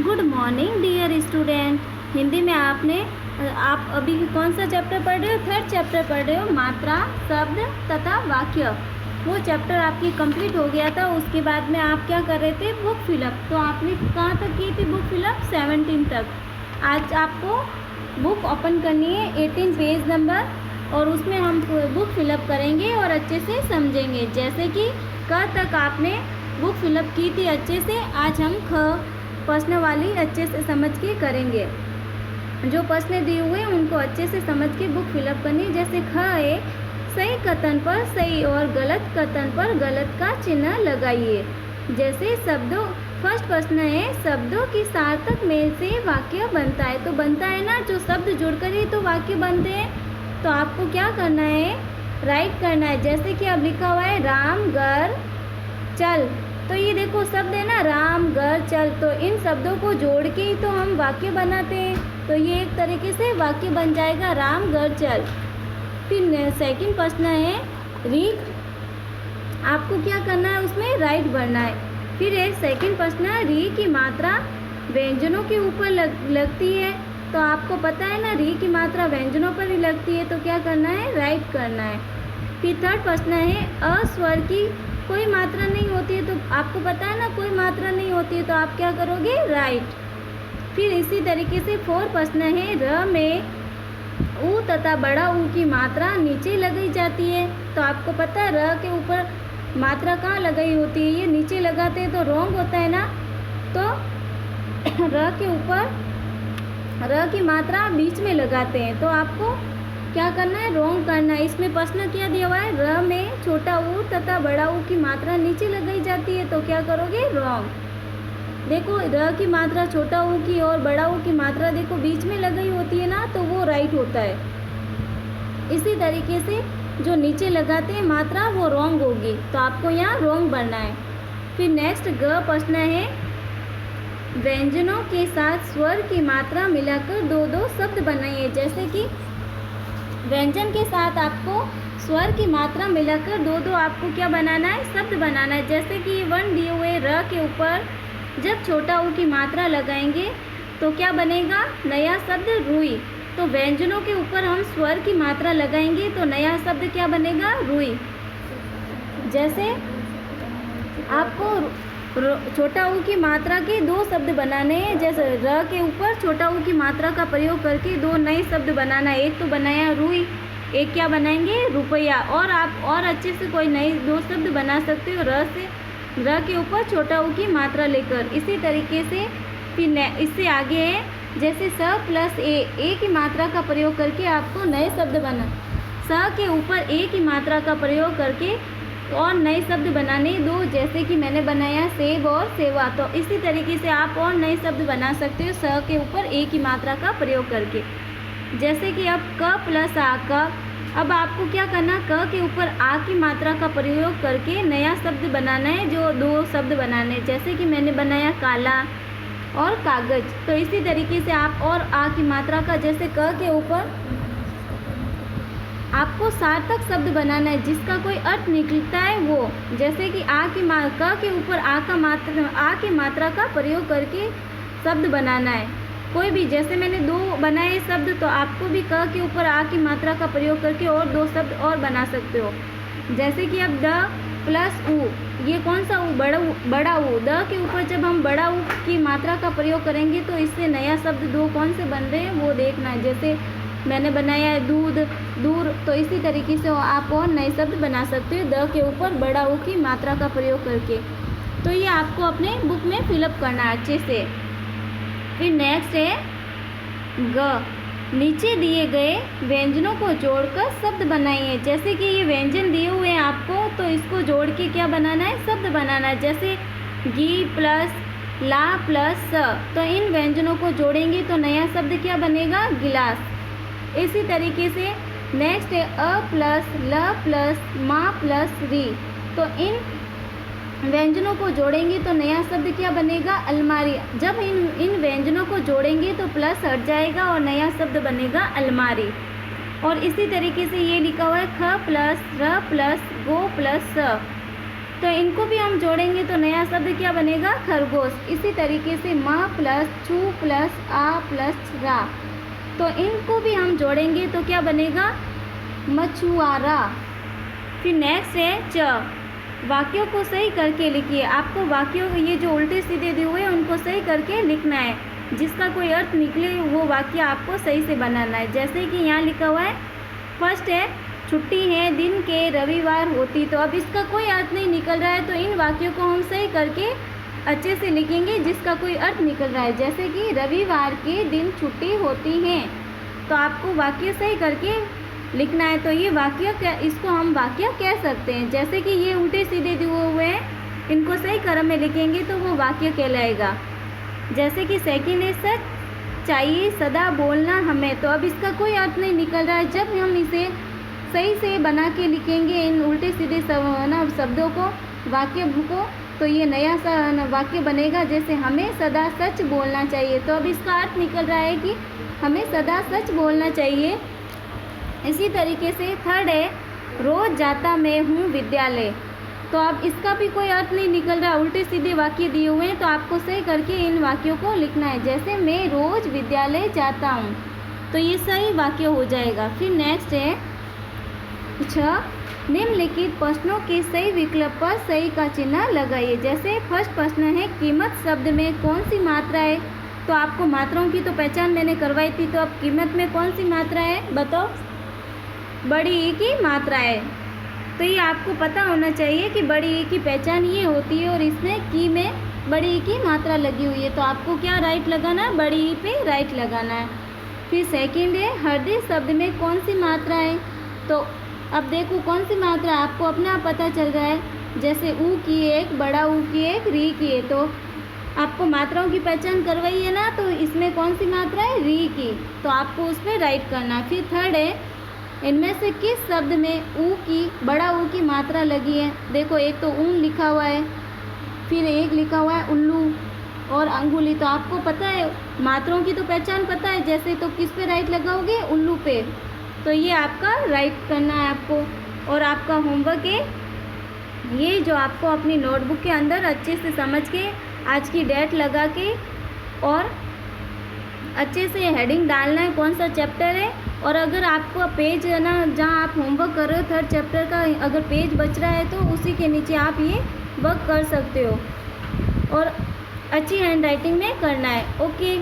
Good morning dear student. Hindi में आप अभी कौन सा चैप्टर पढ़ रहे हो? थर्ड चैप्टर पढ़ रहे हो, मात्रा, शब्द तथा वाक्य। वो चैप्टर आपकी कंप्लीट हो गया था। उसके बाद में आप क्या कर रहे थे? Book fill up. तो आपने कहाँ तक की थी बुक फिलअप? 17 तक। आज आपको बुक ओपन करनी है, 18 पेज नंबर, और उसमें हम बुक फिलअप करेंगे और अच्छे से समझेंगे। जैसे कि क तक आपने बुक फिलअप की थी अच्छे से, आज हम ख प्रश्न वाली अच्छे से समझ के करेंगे। जो प्रश्न दिए हुए हैं उनको अच्छे से समझ के बुक फिलअप करनी है। जैसे ख है, सही कथन पर सही और गलत कथन पर गलत का चिन्ह लगाइए। जैसे शब्दों, फर्स्ट प्रश्न है, शब्दों की सार्थक मेल से वाक्य बनता है। तो बनता है ना, जो शब्द जुड़कर ही तो वाक्य बनते हैं। तो आपको क्या करना है? राइट करना है। जैसे कि अब लिखा हुआ है राम घर चल, तो ये देखो शब्द है ना, राम घर चल। तो इन शब्दों को जोड़ के ही तो हम वाक्य बनाते हैं। तो ये एक तरीके से वाक्य बन जाएगा, राम घर चल। फिर सेकंड प्रश्न है, रीख, आपको क्या करना है? उसमें राइट भरना है। फिर एक सेकंड प्रश्न है, री की मात्रा व्यंजनों के ऊपर लगती है। तो आपको पता है ना, री की मात्रा व्यंजनों पर ही लगती है। तो क्या करना है? राइट करना है। फिर थर्ड प्रश्न है, अस्वर की कोई मात्रा नहीं होती है। तो आपको पता है ना, कोई मात्रा नहीं होती है। तो आप क्या करोगे? राइट। फिर इसी तरीके से फोर्थ प्रश्न है, र में ऊ तथा बड़ा ऊ की मात्रा नीचे लगाई जाती है। तो आपको पता है र के ऊपर मात्रा कहाँ लगाई होती है? ये नीचे लगाते हैं तो रॉन्ग होता है ना। तो र के ऊपर र की मात्रा बीच में लगाते हैं। तो आपको क्या करना है? रॉन्ग करना है। इसमें प्रश्न क्या दिया हुआ है? र में छोटा ऊ तथा बड़ा ऊ की मात्रा नीचे लगाई जाती है। तो क्या करोगे? रॉन्ग। देखो, र की मात्रा छोटा ऊ की और बड़ा ऊ की मात्रा देखो बीच में लगाई होती है ना, तो वो राइट होता है। इसी तरीके से जो नीचे लगाते हैं मात्रा, वो रॉन्ग होगी। तो आपको यहाँ रॉन्ग भरना है। फिर नेक्स्ट ग प्रश्न है, व्यंजनों के साथ स्वर की मात्रा मिलाकर दो दो शब्द बनाइए। जैसे कि व्यंजन के साथ आपको स्वर की मात्रा मिलाकर दो दो आपको क्या बनाना है? शब्द बनाना है। जैसे कि वन दिए हुए र के ऊपर जब छोटा ऊ की मात्रा लगाएंगे तो क्या बनेगा? नया शब्द रुई। तो व्यंजनों के ऊपर हम स्वर की मात्रा लगाएंगे तो नया शब्द क्या बनेगा? रुई। जैसे आपको छोटा ऊ की मात्रा के दो शब्द बनाने हैं। जैसे र के ऊपर छोटा ऊ की मात्रा का प्रयोग करके दो नए शब्द बनाना है। एक तो बनाया रुई, एक क्या बनाएंगे? रुपया। और आप और अच्छे से कोई नए दो शब्द बना सकते हो र से, र के ऊपर छोटा ऊ की मात्रा लेकर। इसी तरीके से फिर इससे आगे है, जैसे स प्लस ए की मात्रा का प्रयोग करके आपको नए शब्द बना, स के ऊपर ए की मात्रा का प्रयोग करके और नए शब्द बनाने दो। जैसे कि मैंने बनाया सेब और सेवा। तो इसी तरीके से आप और नए शब्द बना सकते हो स के ऊपर ए की मात्रा का प्रयोग करके। जैसे कि अब क प्लस आ, क। अब आपको क्या करना? क के ऊपर आ की मात्रा का प्रयोग करके नया शब्द बनाना है, जो दो शब्द बनाने। जैसे कि मैंने बनाया काला और कागज। तो इसी तरीके से आप और आ की मात्रा का, जैसे क के ऊपर आपको सार्थक शब्द बनाना है जिसका कोई अर्थ निकलता है वो। जैसे कि क के ऊपर आ की मात्रा का प्रयोग करके शब्द बनाना है कोई भी। जैसे मैंने दो बनाए शब्द, तो आपको भी क के ऊपर आ की मात्रा का प्रयोग करके और दो शब्द और बना सकते हो। जैसे कि अब द प्लस ऊ, ये कौन सा ऊ? बड़ा ऊ। द के ऊपर जब हम बड़ा ऊ की मात्रा का प्रयोग करेंगे तो इससे नया शब्द दो कौन से बन रहे हैं वो देखना है। जैसे मैंने बनाया है दूध, दूर। तो इसी तरीके से आप और नए शब्द बना सकते हो द के ऊपर बड़ा ऊ की मात्रा का प्रयोग करके। तो ये आपको अपने बुक में फिलअप करना है अच्छे से। फिर नेक्स्ट है ग, नीचे दिए गए व्यंजनों को जोड़कर शब्द बनाइए। जैसे कि ये व्यंजन दिए हुए हैं आपको, तो इसको जोड़ के क्या बनाना है? शब्द बनाना है। जैसे गी प्लस ला प्लस स। तो इन व्यंजनों को जोड़ेंगे तो नया शब्द क्या बनेगा? गिलास। इसी तरीके से नेक्स्ट है अ प्लस ल प्लस मा प्लस री। तो इन व्यंजनों को जोड़ेंगे तो नया शब्द क्या बनेगा? अलमारी। जब इन व्यंजनों को जोड़ेंगे तो प्लस हट जाएगा और नया शब्द बनेगा अलमारी। और इसी तरीके से ये लिखा हुआ है ख प्लस र प्लस गो प्लस स। तो इनको भी हम जोड़ेंगे तो नया शब्द क्या बनेगा, खरगोश। इसी तरीके से म प्लस छू प्लस आ प्लस रा, तो इनको भी हम जोड़ेंगे तो क्या बनेगा, मछुआरा। फिर नेक्स्ट है च। वाक्यों को सही करके लिखिए। आपको वाक्यों ये जो उल्टे सीधे दिए हुए हैं उनको सही करके लिखना है, जिसका कोई अर्थ निकले वो वाक्य आपको सही से बनाना है। जैसे कि यहाँ लिखा हुआ है, फर्स्ट है छुट्टी है दिन के रविवार होती, तो अब इसका कोई अर्थ नहीं निकल रहा है, तो इन वाक्यों को हम सही करके अच्छे से लिखेंगे जिसका कोई अर्थ निकल रहा है। जैसे कि रविवार के दिन छुट्टी होती है, तो आपको वाक्य सही करके लिखना है। तो ये वाक्य क्या, इसको हम वाक्य कह सकते हैं। जैसे कि ये उल्टे सीधे दिए हुए हैं, इनको सही क्रम में लिखेंगे तो वो वाक्य कहलाएगा। जैसे कि सेकंड है सच चाहिए सदा बोलना हमें, तो अब इसका कोई अर्थ नहीं निकल रहा है। जब हम इसे सही से बना के लिखेंगे इन उल्टे सीधे शब्दों को, वाक्य को, तो ये नया सा वाक्य बनेगा। जैसे हमें सदा सच बोलना चाहिए, तो अब इसका अर्थ निकल रहा है कि हमें सदा सच बोलना चाहिए। इसी तरीके से थर्ड है रोज़ जाता मैं हूँ विद्यालय, तो अब इसका भी कोई अर्थ नहीं निकल रहा, उल्टे सीधे वाक्य दिए हुए हैं, तो आपको सही करके इन वाक्यों को लिखना है। जैसे मैं रोज़ विद्यालय जाता हूँ, तो ये सही वाक्य हो जाएगा। फिर नेक्स्ट है 6 निम्नलिखित प्रश्नों के सही विकल्प पर सही का चिन्ह लगाइए। जैसे फर्स्ट प्रश्न है कीमत शब्द में कौन सी मात्रा है, तो आपको मात्राओं की तो पहचान मैंने करवाई थी, तो अब कीमत में कौन सी मात्रा है बताओ, बड़ी ई की मात्रा है। तो ये आपको पता होना चाहिए कि बड़ी ई की पहचान ये होती है, और इसमें की में बड़ी ई की मात्रा लगी हुई है, तो आपको क्या राइट लगाना है, बड़ी ई पे राइट लगाना है। फिर सेकंड है हृदय शब्द में कौन सी मात्रा है, तो अब देखो कौन सी मात्रा आपको अपना पता चल रहा है। जैसे ऊ की एक, बड़ा ऊ की एक, री की है, तो आपको मात्राओं की पहचान करवाई है ना, तो इसमें कौन सी मात्रा है, री की, तो आपको उस पर राइट करना है। फिर थर्ड है इनमें से किस शब्द में ऊ की, बड़ा ऊ की मात्रा लगी है। देखो एक तो ऊन लिखा हुआ है, फिर एक लिखा हुआ है उल्लू और अंगुली, तो आपको पता है मात्राओं की तो पहचान पता है, जैसे तो किस पे राइट लगाओगे, उल्लू पे, तो ये आपका राइट करना है आपको। और आपका होमवर्क है ये जो आपको अपनी नोटबुक के अंदर अच्छे से समझ के आज की डेट लगा के और अच्छे से हेडिंग डालना है कौन सा चैप्टर है। और अगर आपको पेज है ना जहाँ आप होमवर्क कर रहे हो थर्ड चैप्टर का, अगर पेज बच रहा है तो उसी के नीचे आप ये वर्क कर सकते हो, और अच्छी हैंड राइटिंग में करना है। ओके।